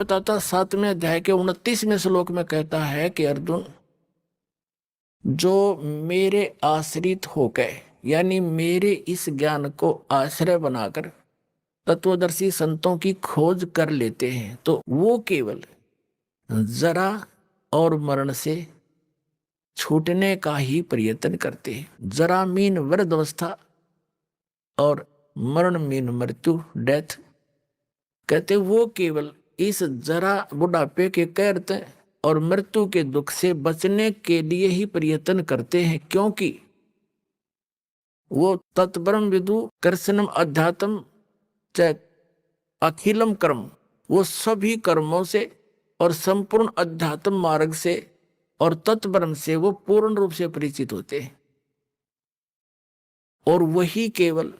बताता 7वें अध्याय के 29वें श्लोक में कहता है कि अर्जुन, जो मेरे आश्रित हो गए यानी मेरे इस ज्ञान को आश्रय बनाकर तत्वदर्शी संतों की खोज कर लेते हैं तो वो केवल जरा और मरण से छूटने का ही प्रयत्न करते हैं। जरा मीन वृद्ध अवस्था और मरण मीन मृत्यु, डेथ। कहते वो केवल इस जरा बुढ़ापे के कहते और मृत्यु के दुख से बचने के लिए ही प्रयत्न करते हैं, क्योंकि वो तत्परम विदु कृष्णम अध्यात्म च अखिलम कर्म, वो सभी कर्मों से और संपूर्ण अध्यात्म मार्ग से और तत्परम से वो पूर्ण रूप से परिचित होते हैं। और वही केवल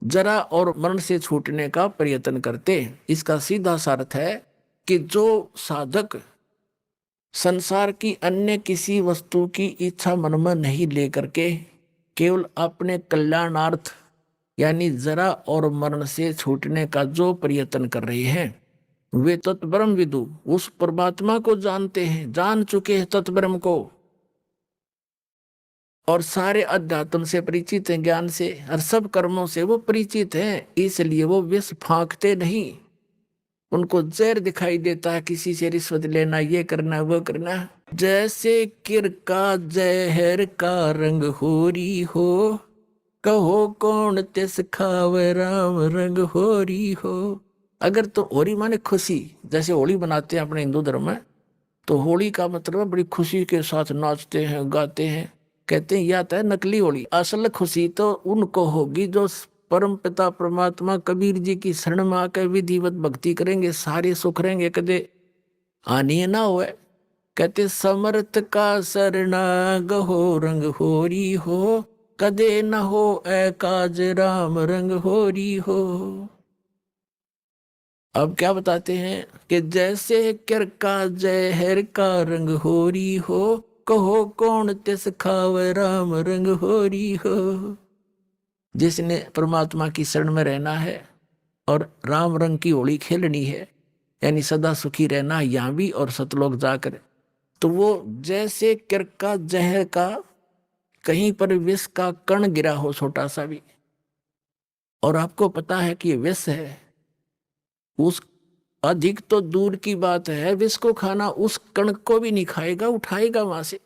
जरा और मरण से छूटने का प्रयत्न करते हैं। इसका सीधा सा अर्थ है कि जो साधक संसार की अन्य किसी वस्तु की इच्छा मन में नहीं लेकर के केवल अपने कल्याणार्थ यानी जरा और मरण से छूटने का जो प्रयत्न कर रहे हैं, वे तत्ब्रह्म विदु उस परमात्मा को जानते हैं, जान चुके हैं तत्ब्रह्म को, और सारे अध्यात्म से परिचित हैं, ज्ञान से और सब कर्मों से वो परिचित हैं। इसलिए वो विष फांकते नहीं। उनको जहर दिखाई देता है, किसी से रिश्वत लेना, ये करना वो करना। जैसे किर का जहर का रंग होरी हो, कहो कौन तिस खावे राम रंग होरी हो। अगर तो होरी माने खुशी, जैसे होली बनाते हैं अपने हिंदू धर्म में, तो होली का मतलब बड़ी खुशी के साथ नाचते हैं, गाते हैं। कहते हैं यह है नकली होली। असल खुशी तो उनको होगी जो परम पिता परमात्मा कबीर जी की शरण में आकर विधिवत भक्ति करेंगे, सारे सुख रहेंगे, कदे हानि ना हो। कहते समर्थ का शरणाग हो रंग होरी हो, कदे न हो ए काज राम रंग होरी हो। अब क्या बताते हैं कि जैसे किर का जहर का रंग होरी हो, कहो कौन तिस खावे राम रंग होरी हो। जिसने परमात्मा की शरण में रहना है और राम रंग की होली खेलनी है, यानी सदा सुखी रहना यहाँ भी और सतलोक जाकर, तो वो जैसे किर का जहर का कहीं पर विष का कण गिरा हो छोटा सा भी, और आपको पता है कि ये विष है, उस अधिक तो दूर की बात है, विष को खाना उस कण को भी नहीं खाएगा, उठाएगा वहां से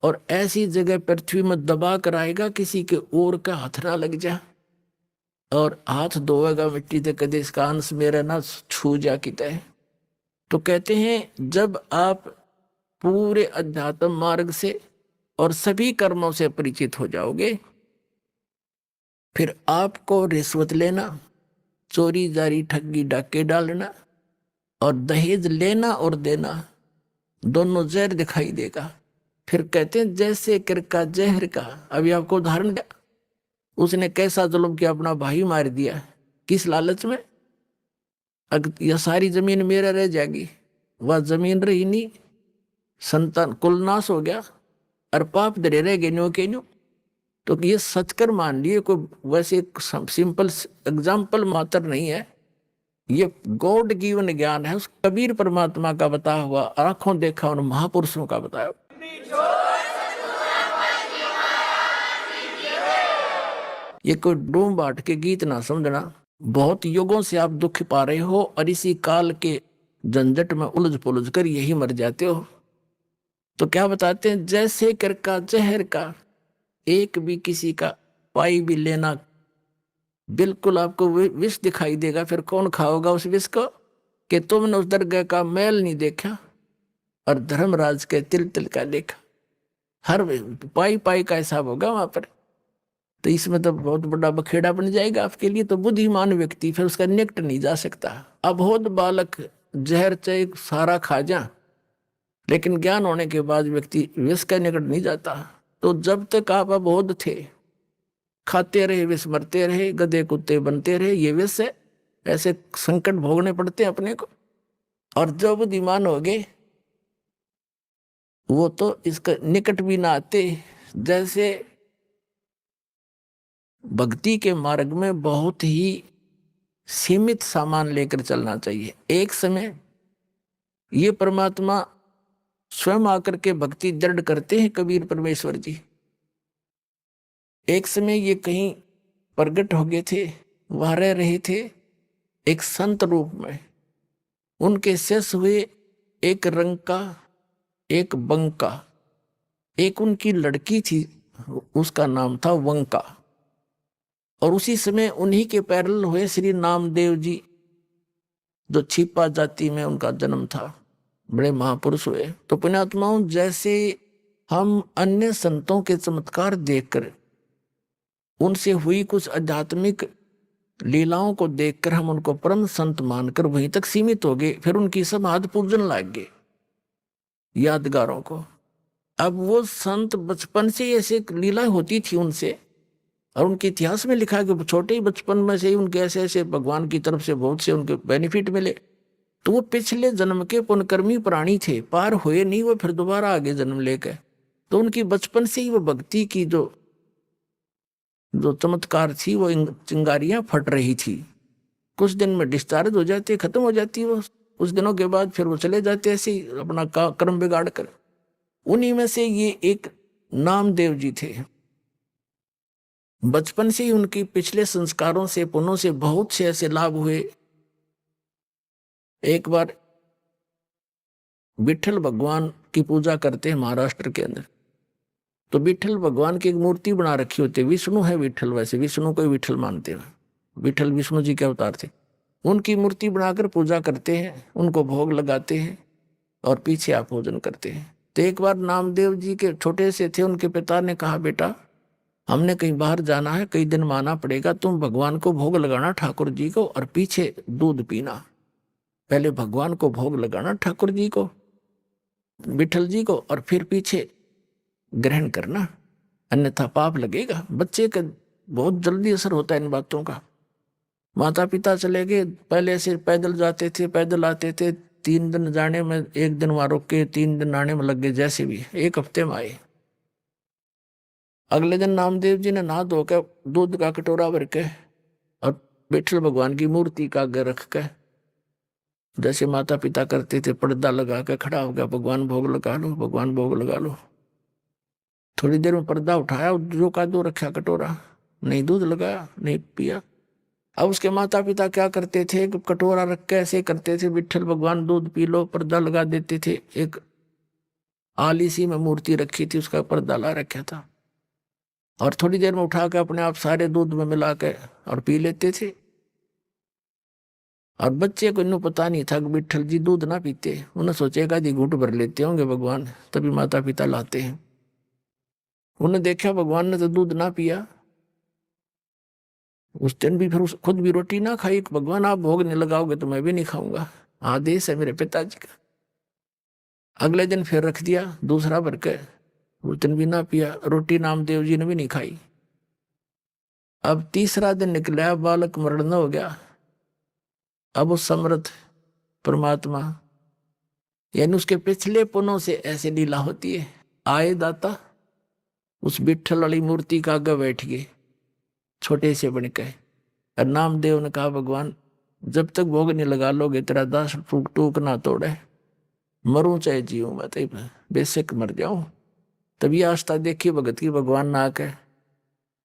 और ऐसी जगह पृथ्वी में दबा कर आएगा किसी के ओर का हाथ ना लग जा, और हाथ धोएगा मिट्टी से, कदे इसका अंश मेरा ना छू जा किते। तो कहते हैं जब आप पूरे अध्यात्म मार्ग से और सभी कर्मों से परिचित हो जाओगे, फिर आपको रिश्वत लेना, चोरी जारी ठगी डाके डालना और दहेज लेना और देना दोनों जहर दिखाई देगा। फिर कहते हैं जैसे किर का जहर का। अभी आपको उदाहरण दिया, उसने कैसा जुल्म किया, अपना भाई मार दिया, किस लालच में? अगर यह सारी जमीन मेरा रह जाएगी, वह जमीन रही नहीं, संतान कुल नाश हो गया और पाप धरे रह गए न्यो के न्यो। तो ये सच कर मान लिए, कोई वैसे सिंपल एग्जाम्पल मात्र नहीं है, ये गॉड गिवन ज्ञान है, उस कबीर परमात्मा का बताया हुआ, आंखों देखा उन महापुरुषों का बताया। ये कोई डूम बाट के गीत ना समझना। बहुत युगों से आप दुख पा रहे हो और इसी काल के झंझट में उलझ पुलझ कर यही मर जाते हो। तो क्या बताते हैं, जैसे कर का जहर का एक भी किसी का पाई भी लेना, बिल्कुल आपको विष दिखाई देगा। फिर कौन खाओगा उस विष को? कि तुमने उस दरगाह का मैल नहीं देखा और धर्मराज के तिल तिल का देखा। हर पाई पाई का हिसाब होगा वहां पर। तो इसमें तो बहुत बड़ा बखेड़ा बन जाएगा आपके लिए। तो बुद्धिमान व्यक्ति फिर उसका निकट नहीं जा सकता। अबोध बालक जहर चाहे सारा खा जा, लेकिन ज्ञान होने के बाद व्यक्ति विष के निकट नहीं जाता। तो जब तक आप अबोध थे, खाते रहे विष, मरते रहे, गधे कुत्ते बनते रहे, ये विष है। ऐसे संकट भोगने पड़ते हैं अपने को। और जब बुद्धिमान हो गए, वो तो इसका निकट भी ना आते। जैसे भक्ति के मार्ग में बहुत ही सीमित सामान लेकर चलना चाहिए। एक समय ये परमात्मा स्वयं आकर के भक्ति दृढ़ करते हैं कबीर परमेश्वर जी। एक समय ये कहीं प्रकट हो गए थे, वहां रह रहे थे एक संत रूप में। उनके शिष्य हुए एक रंका, एक बंका, एक उनकी लड़की थी, उसका नाम था वंका। और उसी समय उन्हीं के पैरल हुए श्री नामदेव जी, जो छिपा जाति में उनका जन्म था, बड़े महापुरुष हुए। तो पुण्यात्माओं, जैसे हम अन्य संतों के चमत्कार देखकर, उनसे हुई कुछ आध्यात्मिक लीलाओं को देखकर हम उनको परम संत मानकर वहीं तक सीमित हो गए, फिर उनकी समाधि पूजन लग गए यादगारों को। अब वो संत बचपन से ऐसे लीला होती थी उनसे, और उनके इतिहास में लिखा कि छोटे ही बचपन में से ही उनके ऐसे ऐसे भगवान की तरफ से बहुत से उनके बेनिफिट मिले। तो वो पिछले जन्म के पुण्यकर्मी प्राणी थे, पार हुए नहीं वो, फिर दोबारा आगे जन्म लेकर। तो उनकी बचपन से ही वो भक्ति की जो चमत्कार थी, वो चिंगारियां फट रही थी। कुछ दिन में डिस्चार्ज हो जाती, खत्म हो जाती वो, कुछ दिनों के बाद फिर वो चले जाते ऐसे ही अपना कर्म बिगाड़ कर। उन्हीं में से ये एक नामदेव जी थे। बचपन से ही उनकी पिछले संस्कारों से, पुण्यों से बहुत से ऐसे लाभ हुए। एक बार विठल भगवान की पूजा करते हैं महाराष्ट्र के अंदर, तो विठल भगवान की एक मूर्ति बना रखी होती है। विष्णु है विठल, वैसे विष्णु को विठल मानते हैं, विठल विष्णु जी के अवतार थे। उनकी मूर्ति बनाकर पूजा करते हैं, उनको भोग लगाते हैं और पीछे आप भोजन करते हैं। तो एक बार नामदेव जी के छोटे से थे, उनके पिता ने कहा, बेटा हमने कहीं बाहर जाना है, कई दिन माना पड़ेगा, तुम भगवान को भोग लगाना ठाकुर जी को, और पीछे दूध पीना। पहले भगवान को भोग लगाना ठाकुर जी को, विठल जी को, और फिर पीछे ग्रहण करना, अन्यथा पाप लगेगा। बच्चे का बहुत जल्दी असर होता है इन बातों का। माता पिता चले गए, पहले से पैदल जाते थे, पैदल आते थे, 3 दिन जाने में, 1 दिन वहां रुक के 3 दिन आने में लग गए। जैसे भी 1 हफ्ते में आए। अगले दिन नामदेव जी ने नहा धोकर दूध का कटोरा भर के और विठल भगवान की मूर्ति का आगे रख के, जैसे माता पिता करते थे, पर्दा लगा के खड़ा हो गया, भगवान भोग लगा लो, भगवान भोग लगा लो। थोड़ी देर में पर्दा उठाया, जो का दो रखा कटोरा, नहीं दूध लगाया, नहीं पिया। अब उसके माता पिता क्या करते थे, कटोरा रख के ऐसे करते थे, विठल भगवान दूध पी लो, पर्दा लगा देते थे। एक आली सी में मूर्ति रखी थी, उसका पर्दा ला रखा था, और थोड़ी देर में उठा के अपने आप सारे दूध में मिला के और पी लेते थे। और बच्चे को इन्हें पता नहीं था कि विठल जी दूध ना पीते। उन्हें सोचेगा जी घूंट भर लेते होंगे भगवान, तभी माता पिता लाते हैं। उन्हें देखा भगवान ने तो दूध ना पिया। उस दिन भी फिर खुद भी रोटी ना खाई। भगवान आप भोग नहीं लगाओगे तो मैं भी नहीं खाऊंगा, आदेश है मेरे पिताजी का। अगले दिन फिर रख दिया दूसरा भर के, उस दिन भी ना पिया, रोटी नामदेव जी ने भी नहीं खाई। अब तीसरा दिन निकला, बालक मरण हो गया। अब उस समर्थ परमात्मा, यानी उसके पिछले पुनों से ऐसे लीला होती है। आए दाता उस विठल वाली मूर्ति का आगे बैठ गए, छोटे से बन के। और नामदेव ने कहा, भगवान जब तक भोग नहीं लगा लोगे तेरा दास टूक टूक ना तोड़े, मरूं चाहे जीऊं, मैं तो बेशक मर जाऊं। तभी आस्था देखी भगत की, भगवान ना आके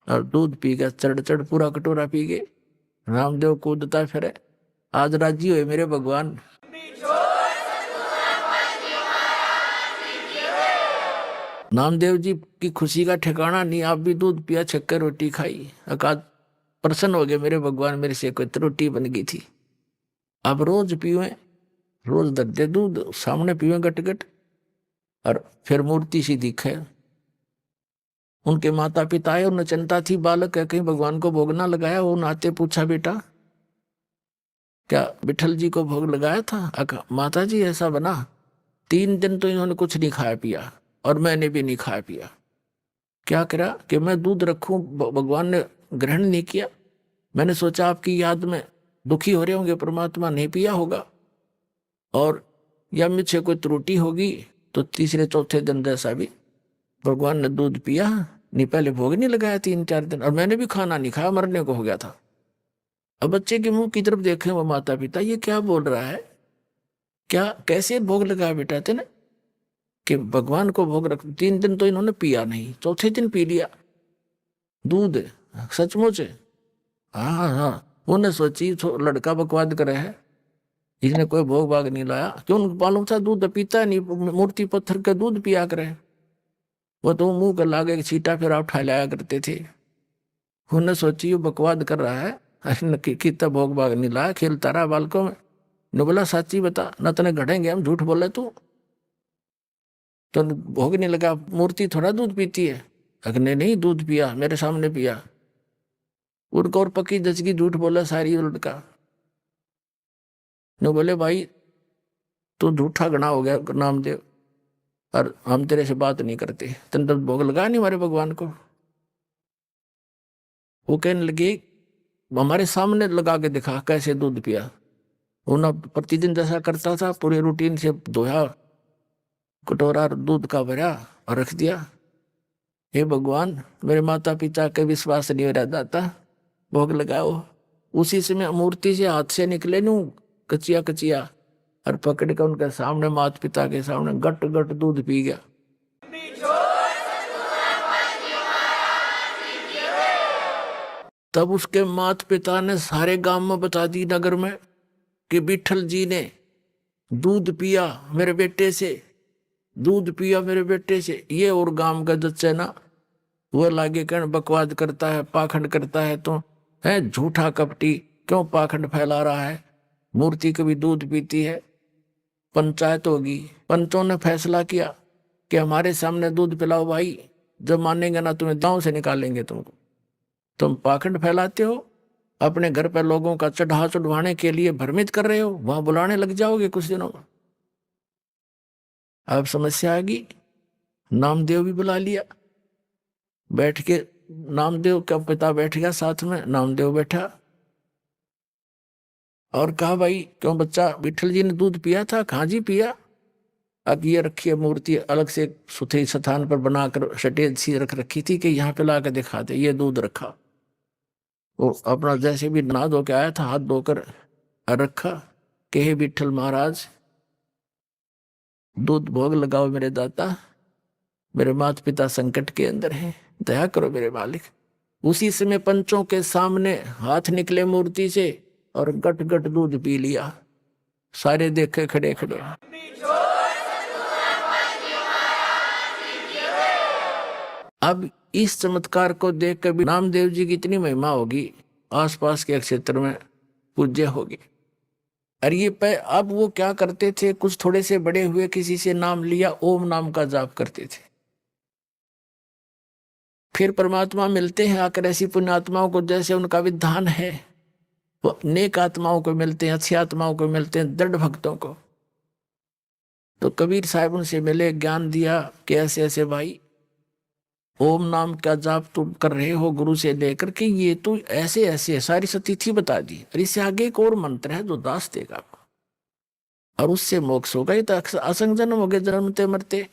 और दूध पी गया, चढ़ चढ़ पूरा कटोरा पी गए। रामदेव कूदता फिरे, आज राजी हुए मेरे भगवान। नामदेव जी की खुशी का ठिकाना नहीं। आप भी दूध पिया, छक्कर रोटी खाई, अकाद प्रसन्न हो गए मेरे भगवान, मेरे से कोई रोटी बन गई थी। अब रोज पीवे, रोज दर्दे दूध सामने पीवे गट गट, और फिर मूर्ति सी दिखे। उनके माता पिता आए, उन्हें चिंता थी, बालक है कहीं भगवान को भोग ना लगाया। वो नाते पूछा, बेटा क्या विठल जी को भोग लगाया था? माता जी ऐसा बना, 3 दिन तो इन्होंने कुछ नहीं खाया पिया, और मैंने भी नहीं खाया पिया। क्या करा कि मैं दूध रखूं, भगवान ने ग्रहण नहीं किया। मैंने सोचा आपकी याद में दुखी हो रहे होंगे परमात्मा, नहीं पिया होगा, और या मुझसे कोई त्रुटि होगी। तो तीसरे चौथे दिन जैसा भी भगवान ने दूध पिया नहीं, पहले भोग नहीं लगाया 3-4 दिन, और मैंने भी खाना नहीं खाया, मरने को हो गया था। अब बच्चे के मुंह की तरफ देखे वो माता पिता, ये क्या बोल रहा है? क्या कैसे भोग लगा बेटा तेने कि भगवान को भोग रख। 3 दिन तो इन्होंने पिया नहीं, चौथे दिन पी लिया दूध, सचमुच। हाँ हाँ हाँ, उन्हें सोची लड़का बकवाद करे है, इसने कोई भोग भाग नहीं लाया। क्यों, उनको मालूम था दूध पीता नहीं, मूर्ति पत्थर का दूध पिया करे। वो तो मुंह कर लागे छीटा फिर उठा लाया करते थे। उन्हें सोची ये बकवाद कर रहा है, कितना भोग भाग नहीं लाया, खेलता रहा बालकों में। ने बोला साची बता, न तने घड़ेंगे हम, झूठ बोले तू तो भोग नहीं लगा, मूर्ति थोड़ा दूध पीती है। अगने नहीं दूध पिया, मेरे सामने पिया। उनको और पक्की जचगी झूठ बोला सारी लड़का। ने बोले भाई तू झूठा गणा हो गया नामदेव, और हम तेरे से बात नहीं करते, तेने तो भोग लगा नहीं हमारे भगवान को। वो कहने लगे हमारे सामने लगा के दिखा कैसे दूध पिया। वो ना प्रतिदिन जैसा करता था, पूरे रूटीन से धोया, कटोरा दूध का भरा और रख दिया। हे भगवान, मेरे माता पिता के विश्वास नहीं हो रहा दाता, भोग लगाओ। उसी समय मूर्ति से हाथ से निकले नू कचिया कचिया, और पकड़ कर उनके सामने माता पिता के सामने गट गट दूध पी गया। तब उसके माता पिता ने सारे गांव में बता दी, नगर में, कि विठल जी ने दूध पिया मेरे बेटे से, दूध पिया मेरे बेटे से। ये और गांव का जच्चे ना वो लागे कहने बकवाद करता है, पाखंड करता है, तो है झूठा कपटी, क्यों पाखंड फैला रहा है, मूर्ति कभी दूध पीती है। पंचायत होगी, पंचों ने फैसला किया कि हमारे सामने दूध पिलाओ भाई, जब मानेंगे ना तुम्हें गांव से निकालेंगे तुमको। तुम पाखंड फैलाते हो, अपने घर पर लोगों का चढ़ा चढ़वाने के लिए भ्रमित कर रहे हो, वहां बुलाने लग जाओगे कुछ दिनों में। अब समस्या आ गई, नामदेव भी बुला लिया। बैठ के नामदेव का पिता बैठ गया साथ में, नामदेव बैठा और कहा भाई क्यों बच्चा, विठल जी ने दूध पिया था? कहाँ जी पिया। अब ये रखी है मूर्ति अलग से सुथरी स्थान पर बनाकर सटेज सी रख रखी थी कि यहाँ पे ला कर दिखा दे, ये दूध रखा। वो अपना जैसे भी नहा धो के आया था, हाथ धोकर रखा कि हे विठल महाराज, दूध भोग लगाओ मेरे दाता, मेरे माता पिता संकट के अंदर हैं, दया करो मेरे मालिक। उसी समय पंचों के सामने हाथ निकले मूर्ति से और गट गट दूध पी लिया। सारे देखे खड़े खड़े। अब इस चमत्कार को देख कर भी नामदेव जी की इतनी महिमा होगी, आसपास के क्षेत्र में पूज्य होगी। और ये अब वो क्या करते थे, कुछ थोड़े से बड़े हुए, किसी से नाम लिया, ओम नाम का जाप करते थे। फिर परमात्मा मिलते हैं आकर ऐसी पुण्यात्माओं को, जैसे उनका विधान है, वो नेक आत्माओं को मिलते हैं, अच्छी आत्माओं को मिलते हैं, दृढ़ भक्तों को। तो कबीर साहब उनसे मिले, ज्ञान दिया कि ऐसे ऐसे भाई ओम नाम का जाप तुम कर रहे हो गुरु से लेकर के, ये तो ऐसे ऐसे सारी सतिथि बता दी, और इससे आगे एक और मंत्र है जो दास देगा आपको, और उससे मोक्ष होगा। ये तो असंग जन्म हो गए जन्मते मरते।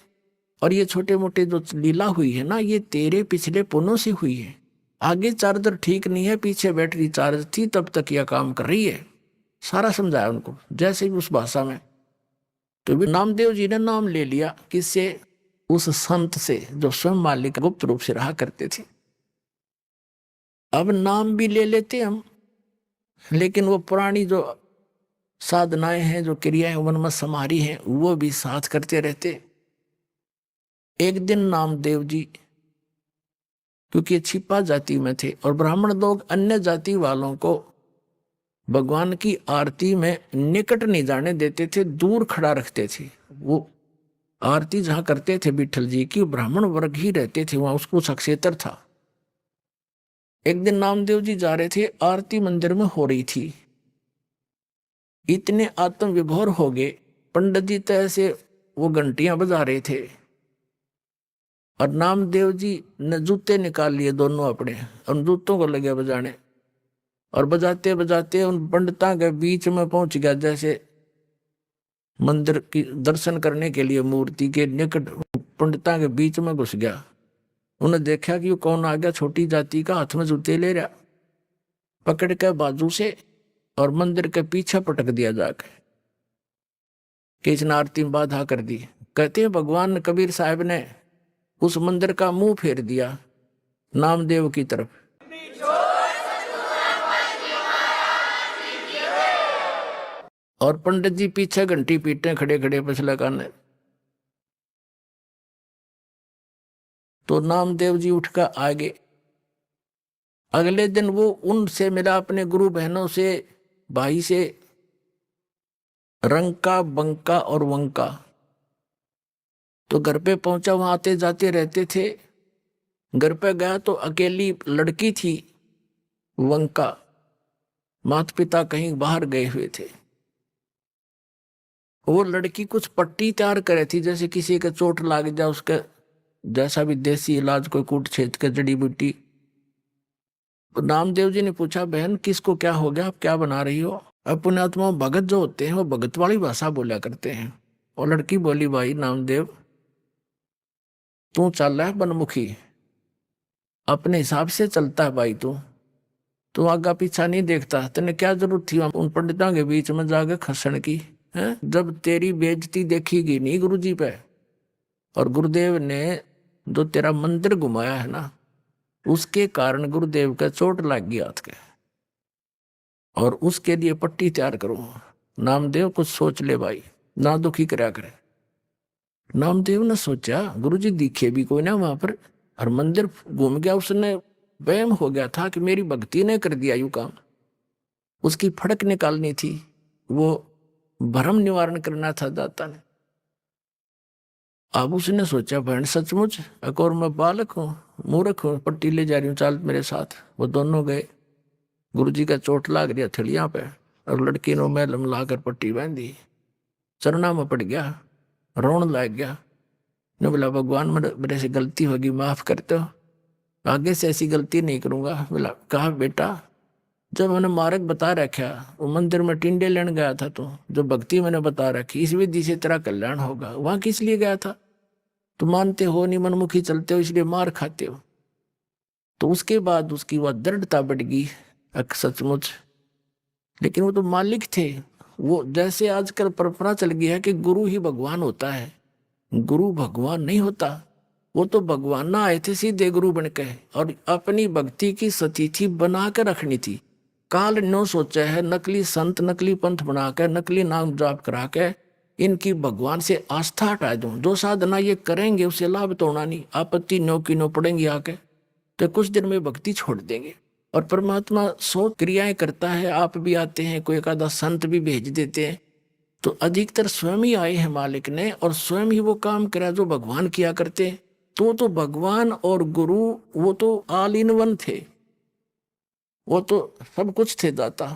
और ये छोटे मोटे जो लीला हुई है ना, ये तेरे पिछले पुण्यों से हुई है। आगे चार्जर ठीक नहीं है, पीछे बैटरी चार्ज थी, तब तक यह काम कर रही है। सारा समझाया उनको, जैसे भी उस भाषा में। तो भी नामदेव जी ने नाम ले लिया, किससे? उस संत से जो स्वयं मालिक गुप्त रूप से रहा करते थे। अब नाम भी ले लेते हम, लेकिन वो पुरानी जो साधनाएं हैं, जो क्रियाएं वन में समारी हैं, वो भी साथ करते रहते। एक दिन नामदेव जी, क्योंकि छिपा जाति में थे और ब्राह्मण लोग अन्य जाति वालों को भगवान की आरती में निकट नहीं जाने देते थे, दूर खड़ा रखते थे। वो आरती जहां करते थे विठल जी की, ब्राह्मण वर्ग ही रहते थे वहां, उसको सक्षेत्र था। एक दिन नामदेव जी जा रहे थे, आरती मंदिर में हो रही थी। इतने आत्म विभोर हो गए पंडित जी, तो ऐसे वो घंटियां बजा रहे थे, और नामदेव जी ने जूते निकाल लिए दोनों अपने, उन जूतों को लगे बजाने, और बजाते बजाते उन पंडितां के बीच में पहुंच गया। जैसे मंदिर की दर्शन करने के लिए मूर्ति के निकट पंडितां के बीच में घुस गया। उन्हें देखा कि वो कौन आ गया, छोटी जाति का, हाथ में जूते ले रहा, पकड़ के बाजू से और मंदिर के पीछे पटक दिया जाके। कि इसने आरती में बाधा कर दी। कहते हैं भगवान कबीर साहब ने उस मंदिर का मुंह फेर दिया नामदेव की तरफ। और पंडित जी पीछे घंटी पीटे खड़े खड़े पछला काने। तो नामदेव जी उठकर आगे। अगले दिन वो उनसे मिला, अपने गुरु बहनों से, भाई से, रंका, बंका और वंका। तो घर पे पहुंचा, वहां आते जाते रहते थे। घर पे गया तो अकेली लड़की थी वंका, माता पिता कहीं बाहर गए हुए थे। वो लड़की कुछ पट्टी तैयार करे थी, जैसे किसी के चोट लाग जाए उसके जैसा भी देसी इलाज, कोई कूट छेद के जड़ी बूटी। तो नामदेव जी ने पूछा, बहन किसको क्या हो गया, आप क्या बना रही हो? अब पुण्यात्मा भगत जो होते हैं वो भगत वाली भाषा बोला करते हैं। और लड़की बोली, भाई नामदेव तू चल रहा है बनमुखी, अपने हिसाब से चलता है भाई, तू आगा पीछा नहीं देखता। तेने क्या जरूरत थी उन पंडितों के बीच में जाके खसण की है? जब तेरी बेइज्जती देखीगी नहीं गुरुजी पे, और गुरुदेव ने जो तेरा मंदिर घुमाया है ना, उसके कारण गुरुदेव का चोट लग गई हाथ के, और उसके लिए पट्टी तैयार करो। नामदेव कुछ सोच ले भाई, ना दुखी करया करे। नामदेव ने सोचा गुरुजी दिखे भी कोई ना वहां पर, और मंदिर घूम गया, उसने वहम हो गया था कि मेरी भक्ति ने कर दिया यू काम। उसकी फड़क निकालनी थी, वो भ्रम निवारण करना था दाता ने। अब उसने सोचा बहन सचमुच एक और मैं बालक हूँ, मूर्ख हूँ, पट्टी ले जा रही हूँ, चाल मेरे साथ। वो दोनों गए। गुरुजी का चोट लाग रही हथेलियां पे, और लड़की ने मैलम लाकर पट्टी बांध दी। चरणा में पड़ गया, रोन लग गया। ने बोला भगवान मेरे से गलती होगी, माफ करते हो, आगे से ऐसी गलती नहीं करूंगा। बोला कहा बेटा, जब मैंने मार्ग बता रखा, वो मंदिर में टिंडे लेने गया था, तो जो भक्ति मैंने बता रखी इस विधि से तेरा कल्याण होगा, वहां किस लिए गया था? तुम मानते हो नहीं, मनमुखी चलते हो, इसलिए मार खाते हो। तो उसके बाद उसकी वह दृढ़ता बढ़ गई सचमुच। लेकिन वो तो मालिक थे। वो जैसे आजकल परंपरा चल गई है कि गुरु ही भगवान होता है, गुरु भगवान नहीं होता। वो तो भगवान ना आए थे सीधे गुरु बन के, और अपनी भक्ति की सतिथि बना कर रखनी थी। काल नो सोचा है नकली संत, नकली पंथ बना के, नकली नाम जाप करा के इनकी भगवान से आस्था हटा दूं। जो साधना ये करेंगे उससे लाभ तो होना नहीं, आपत्ति नो की नो पड़ेंगी आके, तो कुछ दिन में भक्ति छोड़ देंगे। और परमात्मा 100 क्रियाएं करता है, आप भी आते हैं, कोई एक आधा संत भी भेज देते हैं, तो अधिकतर स्वयं ही आए हैं मालिक ने, और स्वयं ही वो काम करा जो भगवान किया करते हैं। तो भगवान और गुरु वो तो ऑल इन वन थे, वो तो सब कुछ थे दाता।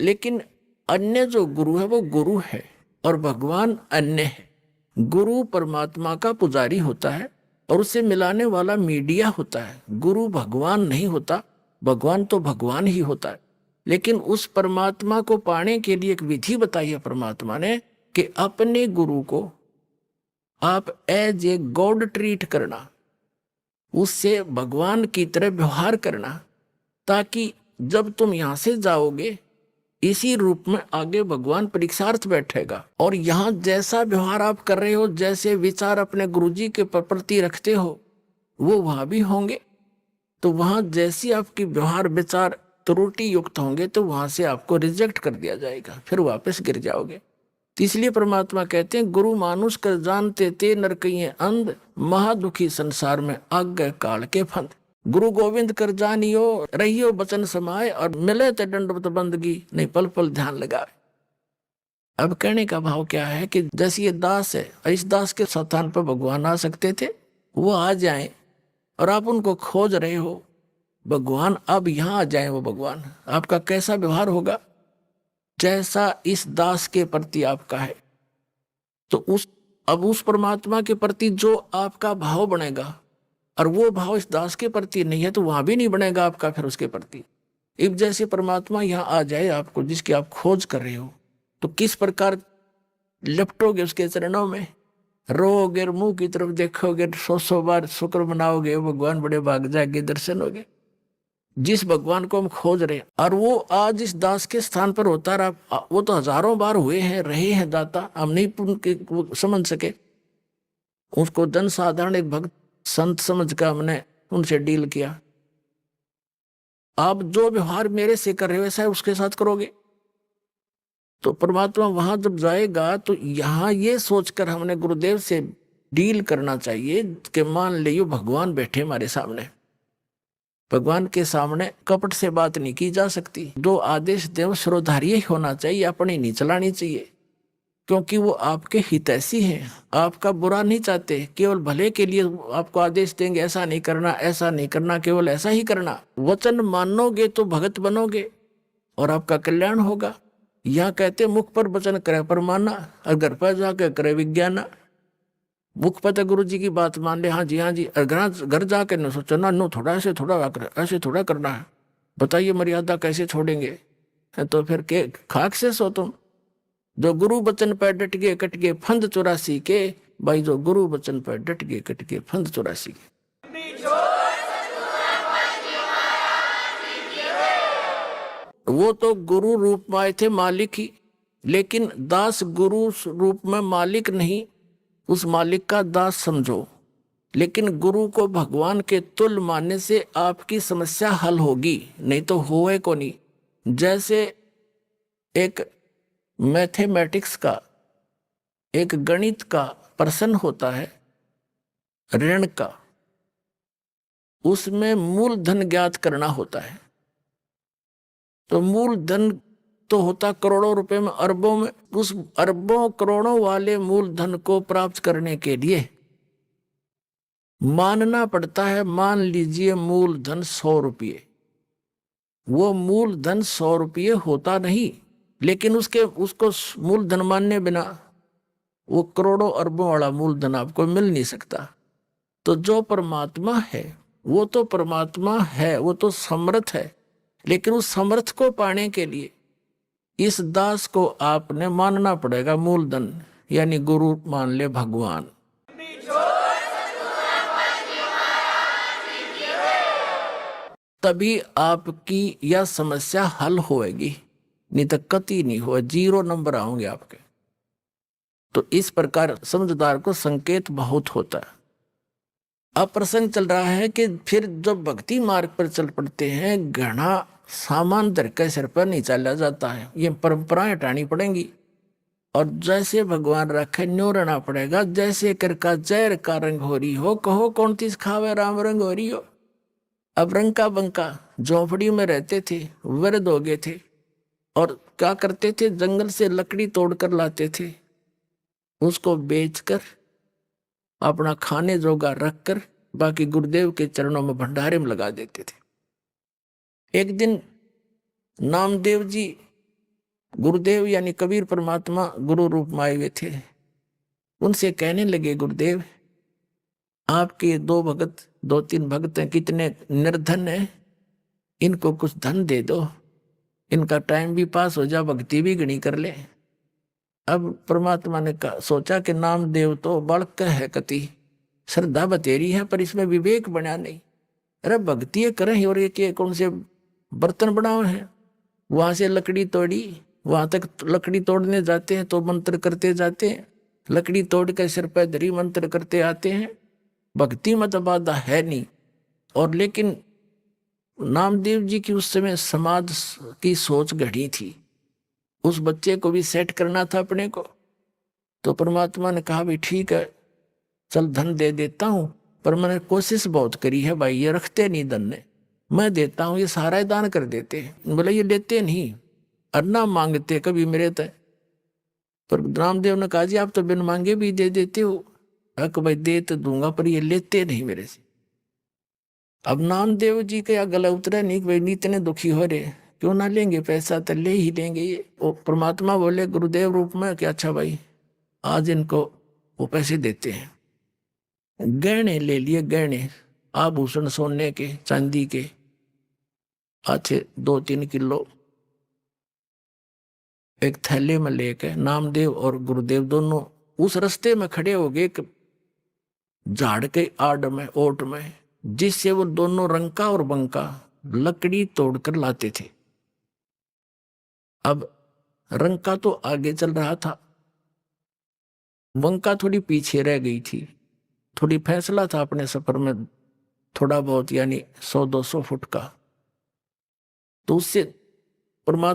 लेकिन अन्य जो गुरु है वो गुरु है, और भगवान अन्य है। गुरु परमात्मा का पुजारी होता है, और उससे मिलाने वाला मीडिया होता है। गुरु भगवान नहीं होता, भगवान तो भगवान ही होता है। लेकिन उस परमात्मा को पाने के लिए एक विधि बताई है परमात्मा ने, कि अपने गुरु को आप एज ए गॉड ट्रीट करना, उससे भगवान की तरह व्यवहार करना, ताकि जब तुम यहां से जाओगे इसी रूप में आगे भगवान परीक्षार्थ बैठेगा। और यहां जैसा व्यवहार आप कर रहे हो, जैसे विचार अपने गुरुजी के प्रति रखते हो, वो वहां भी होंगे। तो वहां जैसी आपकी व्यवहार विचार त्रुटि युक्त होंगे, तो वहां से आपको रिजेक्ट कर दिया जाएगा, फिर वापस गिर जाओगे। तो इसलिए परमात्मा कहते हैं, गुरु मानुष कर जानते ते नरकइये अंध, महादुखी संसार में आज्ञा काल के फंद। गुरु गोविंद कर जानियो, रहियो बचन समाए, और मिले ते दंडवत बंदगी, नहीं पल पल ध्यान लगाए। अब कहने का भाव क्या है कि जैसे ये दास है, इस दास के स्थान पर भगवान आ सकते थे, वो आ जाएं, और आप उनको खोज रहे हो, भगवान अब यहां आ जाए। वो भगवान आपका कैसा व्यवहार होगा, जैसा इस दास के प्रति आपका है, तो अब उस परमात्मा के प्रति जो आपका भाव बनेगा, और वो भाव इस दास के प्रति नहीं है, तो वहां भी नहीं बनेगा आपका फिर उसके प्रति। अब जैसे परमात्मा यहाँ आ जाए आपको, जिसकी आप खोज कर रहे हो, तो किस प्रकार लिपटोगे उसके चरणों में, रोगे, मुंह की तरफ देखोगे, 100 बार शुक्र मनाओगे, भगवान बड़े भाग जाएंगे, दर्शन होगे। जिस भगवान को हम खोज रहे हैं, और वो आज इस दास के स्थान पर होता रहा। वो तो हजारों बार हुए हैं, रहे हैं दाता, हम नहीं उनके समझ सके। उसको जन साधारण एक भक्त संत समझ कर हमने उनसे डील किया। आप जो व्यवहार मेरे से कर रहे हो वैसा उसके साथ करोगे। तो परमात्मा वहां जब जाएगा तो यहाँ ये सोचकर हमने गुरुदेव से डील करना चाहिए कि मान लियो भगवान बैठे हमारे सामने, भगवान के सामने कपट से बात नहीं की जा सकती। जो आदेश देव श्रोधार्य ही होना चाहिए, अपनी नहीं चलानी चाहिए, क्योंकि वो आपके हितैषी हैं, आपका बुरा नहीं चाहते, केवल भले के लिए आपको आदेश देंगे, ऐसा नहीं करना, ऐसा नहीं करना, केवल ऐसा ही करना। वचन मानोगे तो भगत बनोगे और आपका कल्याण होगा। यहाँ कहते मुख पर वचन करे पर माना, और घर पर जाके करे विज्ञाना। मुख पर गुरु जी की बात मान ले, हाँ जी हाँ जी, और घर जाके न सोचो ना, नो थोड़ा ऐसे थोड़ा करना है, बताइए मर्यादा कैसे छोड़ेंगे। तो फिर के खाक से सो तुम। जो गुरु वचन पर डट गए कट गए फंद 84 के, भाई जो गुरु वचन पर डट गए कट गए फंद 84 के। वो तो गुरु रूप में आए थे मालिक ही, लेकिन दास गुरु रूप में मालिक नहीं, उस मालिक का दास समझो। लेकिन गुरु को भगवान के तुल्य मानने से आपकी समस्या हल होगी, नहीं तो होए को नहीं। जैसे एक मैथमेटिक्स का, एक गणित का प्रश्न होता है ऋण का, उसमें मूलधन ज्ञात करना होता है। तो मूलधन तो होता करोड़ों रुपए में, अरबों में। उस अरबों करोड़ों वाले मूलधन को प्राप्त करने के लिए मानना पड़ता है, मान लीजिए मूलधन 100 रुपये। वो मूलधन 100 रुपये होता नहीं, लेकिन उसको मूलधन मानने बिना वो करोड़ों अरबों वाला मूलधन आपको मिल नहीं सकता। तो जो परमात्मा है वो तो परमात्मा है, वो तो समर्थ है, लेकिन उस समर्थ को पाने के लिए इस दास को आपने मानना पड़ेगा मूलधन, यानी गुरु मान ले भगवान। तभी आपकी यह समस्या हल होएगी, नहीं तो कति नहीं हो, 0 नंबर आओगे आपके। तो इस प्रकार समझदार को संकेत बहुत होता है। अब प्रसंग चल रहा है कि फिर जब भक्ति मार्ग पर चल पड़ते हैं, घना सामान धर के सिर पर नहीं चला जाता है, ये परंपराएं हटानी पड़ेंगी। और जैसे भगवान रखे न्यो रहना पड़ेगा। जैसे कर का जहर का रंग हो रही हो, कहो कौन तीस खावे राम रंग हो रही हो। अब रंग का बंका झोंपड़ी में रहते थे, वृद्ध हो गए थे, और क्या करते थे, जंगल से लकड़ी तोड़कर लाते थे, उसको बेचकर अपना खाने जोगा रखकर बाकी गुरुदेव के चरणों में भंडारे में लगा देते थे। एक दिन नामदेव जी, गुरुदेव यानी कबीर परमात्मा गुरु रूप में आए हुए थे, उनसे कहने लगे, गुरुदेव आपके 2-3 भक्त हैं, कितने निर्धन हैं, इनको कुछ धन दे दो, इनका टाइम भी पास हो जा, भक्ति भी गणी कर ले। अब परमात्मा ने सोचा कि नामदेव तो बालक है, कति श्रद्धा बतेरी है, पर इसमें विवेक बना नहीं। अरे भक्ति करें और ये कौन से बर्तन बनाओ है। वहां से लकड़ी तोड़ी, वहां तक लकड़ी तोड़ने जाते हैं तो मंत्र करते जाते हैं, लकड़ी तोड़ के सिर पर धरी मंत्र करते आते हैं। भक्ति मत बाधा है नहीं। और लेकिन नामदेव जी की उस समय समाज की सोच घड़ी थी, उस बच्चे को भी सेट करना था अपने को। तो परमात्मा ने कहा, भाई ठीक है, चल धन दे देता हूं, पर मैंने कोशिश बहुत करी है भाई, ये रखते नहीं धन ने, मैं देता हूं, ये सारा दान कर देते हैं। बोले ये लेते नहीं, अन्ना मांगते कभी मेरे तय। पर रामदेव ने कहा, जी आप तो बिन मांगे भी दे देते हो। हक भाई दे तो दूंगा, पर ये लेते नहीं मेरे से। अब नामदेव जी का गला उतरा नहीं, भाई इतने दुखी हो रहे, क्यों ना लेंगे पैसा, तो ले ही लेंगे ये। वो परमात्मा बोले गुरुदेव रूप में कि अच्छा भाई आज इनको वो पैसे देते हैं। गहने ले लिए, गहने आभूषण सोने के चांदी के अच्छे 2-3 किलो एक थैले में लेके नामदेव और गुरुदेव दोनों उस रास्ते में खड़े हो गए, झाड़ के आड़ में ओट में, जिससे वो दोनों रंका और बंका लकड़ी तोड़कर लाते थे। अब रंका तो आगे चल रहा था, वंका थोड़ी पीछे रह गई थी। थोड़ी फैसला था अपने सफर में, थोड़ा बहुत यानी 100-200 फुट का। तो उससे परमात्मा